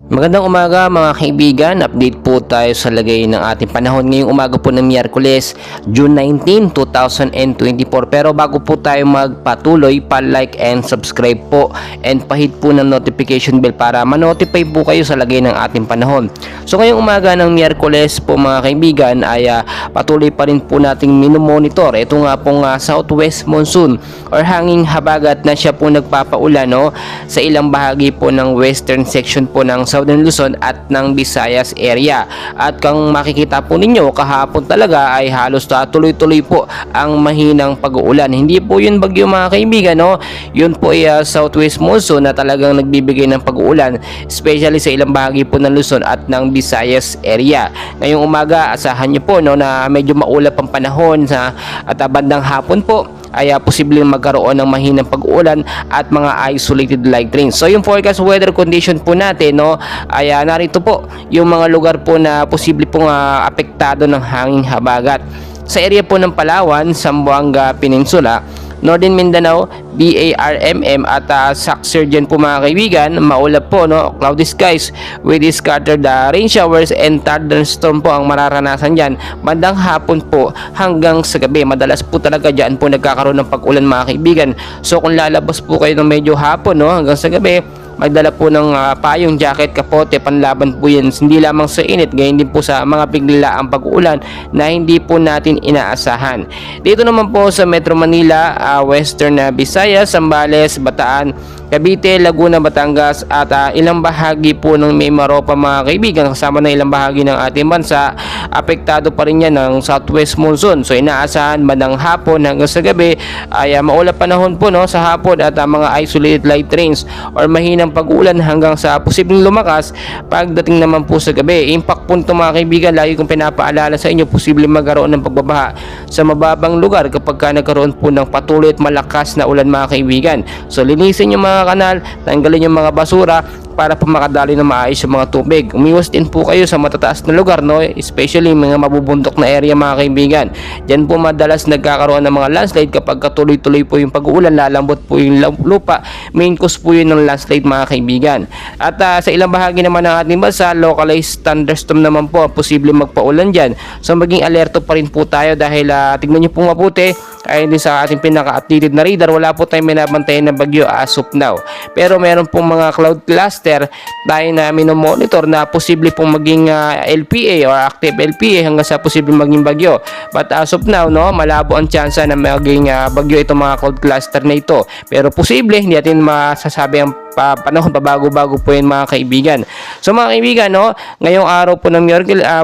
Magandang umaga mga kaibigan, update po tayo sa lagay ng ating panahon ngayong umaga po ng Miyerkules, June 19, 2024. Pero bago po tayo magpatuloy, pa-like and subscribe po and pahit po ng notification bell para ma-notify po kayo sa lagay ng ating panahon. So ngayong umaga ng Miyerkules po mga kaibigan ay patuloy pa rin po nating minomonitor. Ito nga pong southwest monsoon or hanging habagat na siya po nagpapaulan sa ilang bahagi po ng western section po ng Southern Luzon at ng Visayas area. At kung makikita po ninyo, kahapon talaga ay halos tuloy-tuloy po ang mahinang pag-uulan. Hindi po yun bagyo mga kaibigan, yun po ay southwest monsoon na talagang nagbibigay ng pag-uulan, especially sa ilang bahagi po ng Luzon at ng Visayas area. Ngayong umaga, asahan nyo po na medyo maulap ang panahon at bandang hapon po ay posibleng magkaroon ng mahinang pag-uulan at mga isolated light rains. So yung forecast weather condition po natin ay narito po yung mga lugar po na posible pong apektado ng hanging habagat. Sa area po ng Palawan, Zamboanga Peninsula, Northern Mindanao, BARMM at Saxergen po mga kaibigan, maulap po cloudy skies with scattered rain showers and thunderstorm po ang mararanasan dyan bandang hapon po hanggang sa gabi. Madalas po talaga dyan po nagkakaroon ng pag-ulan mga kaibigan. So kung lalabas po kayo ng medyo hapon hanggang sa gabi, magdala po ng payong, jacket, kapote, panlaban po yan hindi lamang sa init, gayon din po sa mga biglaang pag-uulan na hindi po natin inaasahan. Dito naman po sa Metro Manila, Western Visayas, Zambales, Bataan, Cavite, Laguna, Batangas at ilang bahagi po ng Mimaropa mga kaibigan, kasama na ilang bahagi ng ating bansa, apektado pa rin yan ng southwest monsoon. So inaasahan bandang hapon hanggang sa gabi ay maulap panahon po sa hapon at mga isolated light rains or mahinang pag-ulan hanggang sa posibleng lumakas pagdating naman po sa gabi. Impact po ito mga kaibigan, lagi kong pinapaalala sa inyo, posibleng magkaroon ng pagbabaha sa mababang lugar kapag nagkaroon po ng patuloy at malakas na ulan mga kaibigan. So linisin yung mga kanal, tanggalin yung mga basura para po makadali na maayos yung mga tubig. Umiwas din po kayo sa matataas na lugar, especially mga mabubundok na area mga kaibigan. Diyan po madalas nagkakaroon ng mga landslide kapag katuloy-tuloy po yung pag-uulan, lalambot po yung lupa, main cause po yun ng landslide mga kaibigan. At sa ilang bahagi naman ng ating bansa, localized thunderstorm naman po posible magpaulan dyan. So maging alerto pa rin po tayo dahil tignan nyo po mabuti, ayon din sa ating pinaka-updated na radar, wala po tayong binabantayan na bagyo as of now. Pero meron pong mga cloud cluster tayo na minomonitor na posible pong maging LPA or active LPA hanggang sa posible maging bagyo. But as of now, malabo ang tsansa na maging bagyo itong mga cloud cluster na ito. Pero posible, hindi natin masasabi ang panahon, pabago-bago po yun mga kaibigan. So mga kaibigan, ngayong araw po ng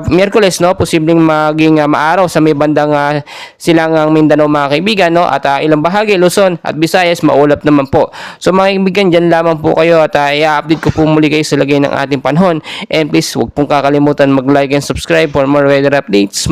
Miyerkules, posibleng maging maaraw sa may bandang silangang Mindanao mga kaibigan, at ilang bahagi, Luzon at Visayas, maulap naman po. So mga kaibigan, dyan lamang po kayo at i-update ko po muli kayo sa lagay ng ating panahon. And please, huwag pong kakalimutan mag-like and subscribe for more weather updates.